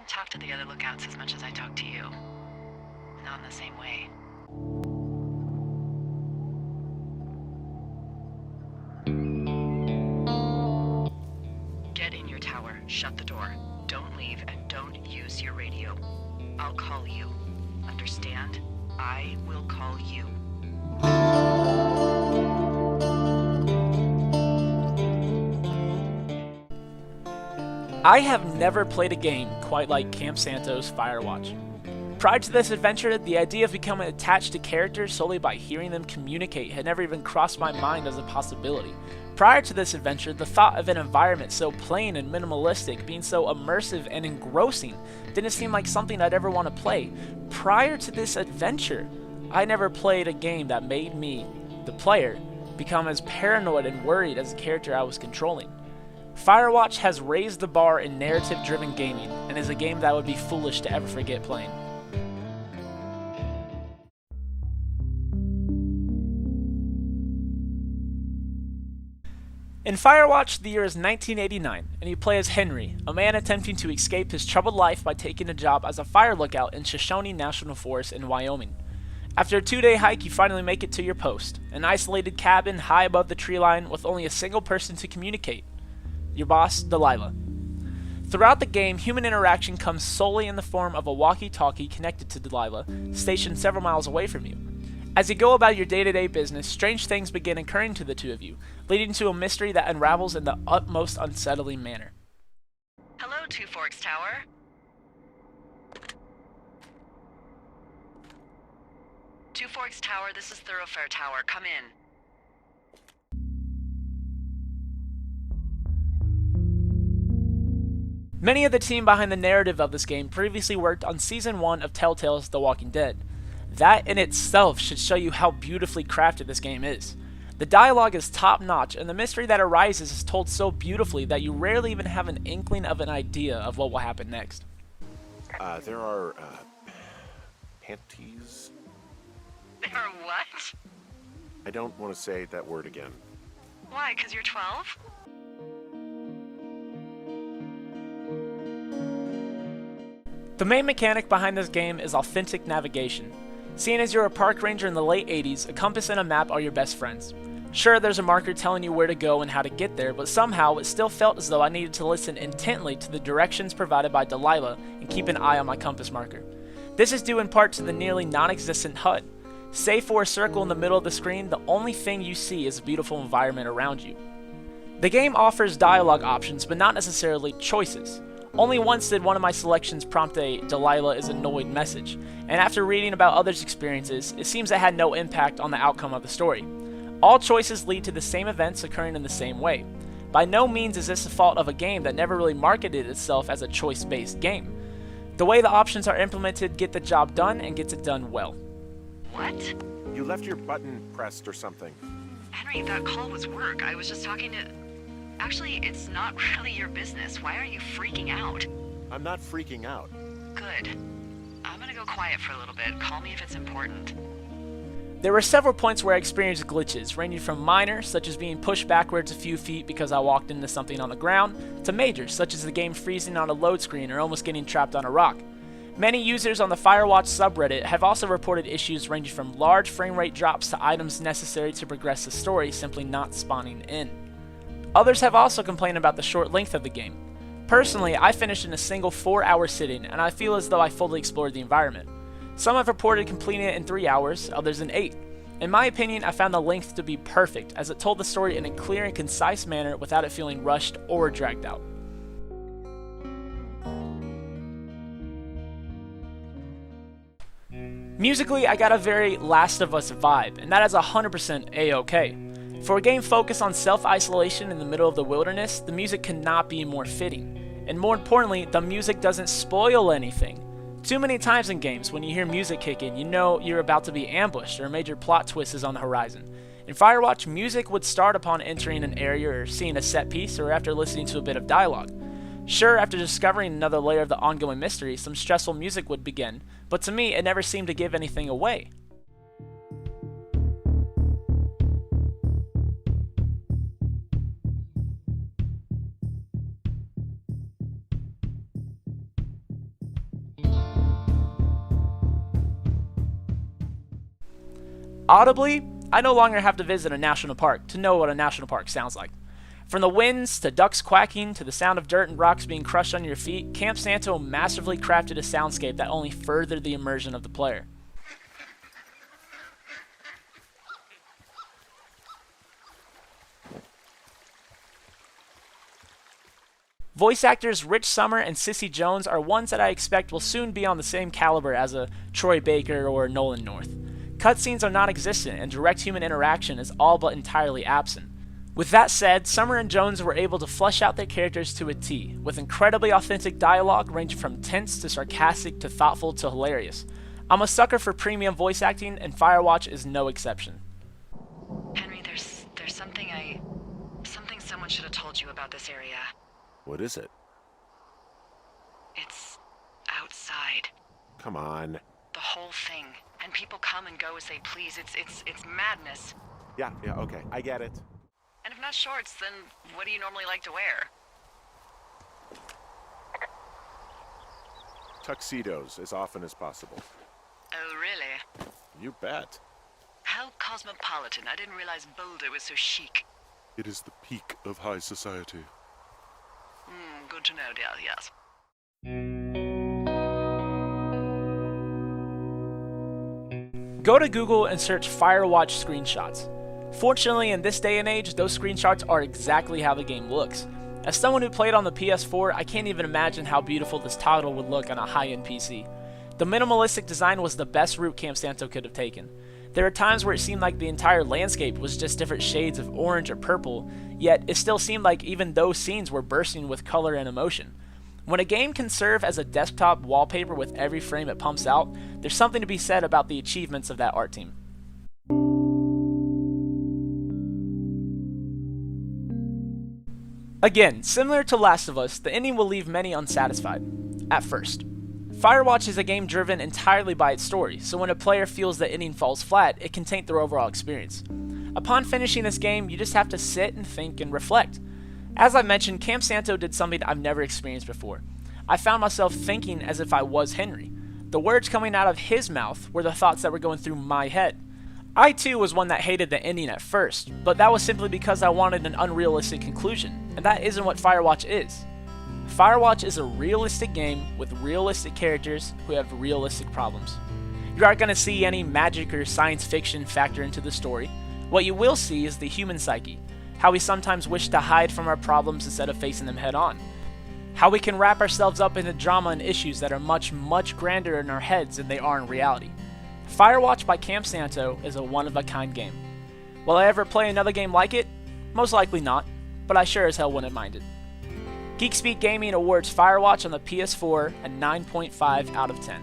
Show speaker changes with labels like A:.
A: don't talk to the other lookouts as much as I talk to you. Not in the same way. Get in your tower, shut the door. Don't leave, and don't use your radio. I'll call you. Understand? I will call you.
B: I have never played a game quite like Campo Santo's Firewatch. Prior to this adventure, the idea of becoming attached to characters solely by hearing them communicate had never even crossed my mind as a possibility. Prior to this adventure, the thought of an environment so plain and minimalistic being so immersive and engrossing didn't seem like something I'd ever want to play. Prior to this adventure, I never played a game that made me, the player, become as paranoid and worried as the character I was controlling. Firewatch has raised the bar in narrative-driven gaming and is a game that would be foolish to ever forget playing. In Firewatch, the year is 1989, and you play as Henry, a man attempting to escape his troubled life by taking a job as a fire lookout in Shoshone National Forest in Wyoming. After a 2-day hike, you finally make it to your post, an isolated cabin high above the tree line with only a single person to communicate. Your boss, Delilah. Throughout the game, human interaction comes solely in the form of a walkie-talkie connected to Delilah, stationed several miles away from you. As you go about your day-to-day business, strange things begin occurring to the two of you, leading to a mystery that unravels in the utmost unsettling manner.
A: Hello, Two Forks Tower. Two Forks Tower, this is Thoroughfare Tower. Come in.
B: Many of the team behind the narrative of this game previously worked on Season 1 of Telltale's The Walking Dead. That in itself should show you how beautifully crafted this game is. The dialogue is top-notch, and the mystery that arises is told so beautifully that you rarely even have an inkling of an idea of what will happen next.
C: There are, panties?
A: There are what?
C: I don't want to say that word again.
A: Why, 'cause you're 12?
B: The main mechanic behind this game is authentic navigation. Seeing as you're a park ranger in the late 80s, a compass and a map are your best friends. Sure, there's a marker telling you where to go and how to get there, but somehow it still felt as though I needed to listen intently to the directions provided by Delilah and keep an eye on my compass marker. This is due in part to the nearly non-existent HUD. Save for a circle in the middle of the screen, the only thing you see is a beautiful environment around you. The game offers dialogue options, but not necessarily choices. Only once did one of my selections prompt a "Delilah is annoyed" message, and after reading about others' experiences, it seems it had no impact on the outcome of the story. All choices lead to the same events occurring in the same way. By no means is this the fault of a game that never really marketed itself as a choice-based game. The way the options are implemented get the job done and gets it done well.
A: What?
C: You left your button pressed or something.
A: Henry, that call was work. I was just talking to... Actually, it's not really your business. Why are you freaking out?
C: I'm not freaking out.
A: Good. I'm gonna go quiet for a little bit. Call me if it's important.
B: There were several points where I experienced glitches, ranging from minor, such as being pushed backwards a few feet because I walked into something on the ground, to major, such as the game freezing on a load screen or almost getting trapped on a rock. Many users on the Firewatch subreddit have also reported issues ranging from large frame rate drops to items necessary to progress the story simply not spawning in. Others have also complained about the short length of the game. Personally, I finished in a single 4-hour sitting, and I feel as though I fully explored the environment. Some have reported completing it in 3 hours, others in 8. In my opinion, I found the length to be perfect, as it told the story in a clear and concise manner without it feeling rushed or dragged out. Musically, I got a very Last of Us vibe, and that is 100% A-OK. For a game focused on self-isolation in the middle of the wilderness, the music cannot be more fitting. And more importantly, the music doesn't spoil anything. Too many times in games, when you hear music kick in, you know you're about to be ambushed or a major plot twist is on the horizon. In Firewatch, music would start upon entering an area or seeing a set piece or after listening to a bit of dialogue. Sure, after discovering another layer of the ongoing mystery, some stressful music would begin, but to me, it never seemed to give anything away. Audibly, I no longer have to visit a national park to know what a national park sounds like. From the winds to ducks quacking to the sound of dirt and rocks being crushed under your feet, Campo Santo massively crafted a soundscape that only furthered the immersion of the player. Voice actors Rich Sommer and Sissy Jones are ones that I expect will soon be on the same caliber as a Troy Baker or Nolan North. Cutscenes are non-existent and direct human interaction is all but entirely absent. With that said, Sommer and Jones were able to flesh out their characters to a T, with incredibly authentic dialogue ranging from tense to sarcastic to thoughtful to hilarious. I'm a sucker for premium voice acting, and Firewatch is no exception.
A: Henry, there's something someone should have told you about this area.
C: What is it?
A: It's outside.
C: Come on.
A: The whole thing. And people come and go as they please. It's madness.
C: Yeah, okay, I get it.
A: And if not shorts, then what do you normally like to wear?
C: Tuxedos as often as possible.
A: Oh, really?
C: You bet.
A: How cosmopolitan. I didn't realize Boulder was so chic.
D: It is the peak of high society.
A: Good to know, dear, yes.
B: Go to Google and search Firewatch screenshots. Fortunately, in this day and age, those screenshots are exactly how the game looks. As someone who played on the PS4, I can't even imagine how beautiful this toggle would look on a high-end PC. The minimalistic design was the best route Campo Santo could have taken. There are times where it seemed like the entire landscape was just different shades of orange or purple, yet it still seemed like even those scenes were bursting with color and emotion. When a game can serve as a desktop wallpaper with every frame it pumps out, there's something to be said about the achievements of that art team. Again, similar to Last of Us, the ending will leave many unsatisfied. At first. Firewatch is a game driven entirely by its story, so when a player feels the ending falls flat, it can taint their overall experience. Upon finishing this game, you just have to sit and think and reflect. As I mentioned, Campo Santo did something I've never experienced before. I found myself thinking as if I was Henry. The words coming out of his mouth were the thoughts that were going through my head. I too was one that hated the ending at first, but that was simply because I wanted an unrealistic conclusion, and that isn't what Firewatch is. Firewatch is a realistic game with realistic characters who have realistic problems. You aren't going to see any magic or science fiction factor into the story. What you will see is the human psyche, how we sometimes wish to hide from our problems instead of facing them head on. How we can wrap ourselves up into drama and issues that are much, much grander in our heads than they are in reality. Firewatch by Campo Santo is a one-of-a-kind game. Will I ever play another game like it? Most likely not, but I sure as hell wouldn't mind it. GeekSpeakNation awards Firewatch on the PS4 a 9.5 out of 10.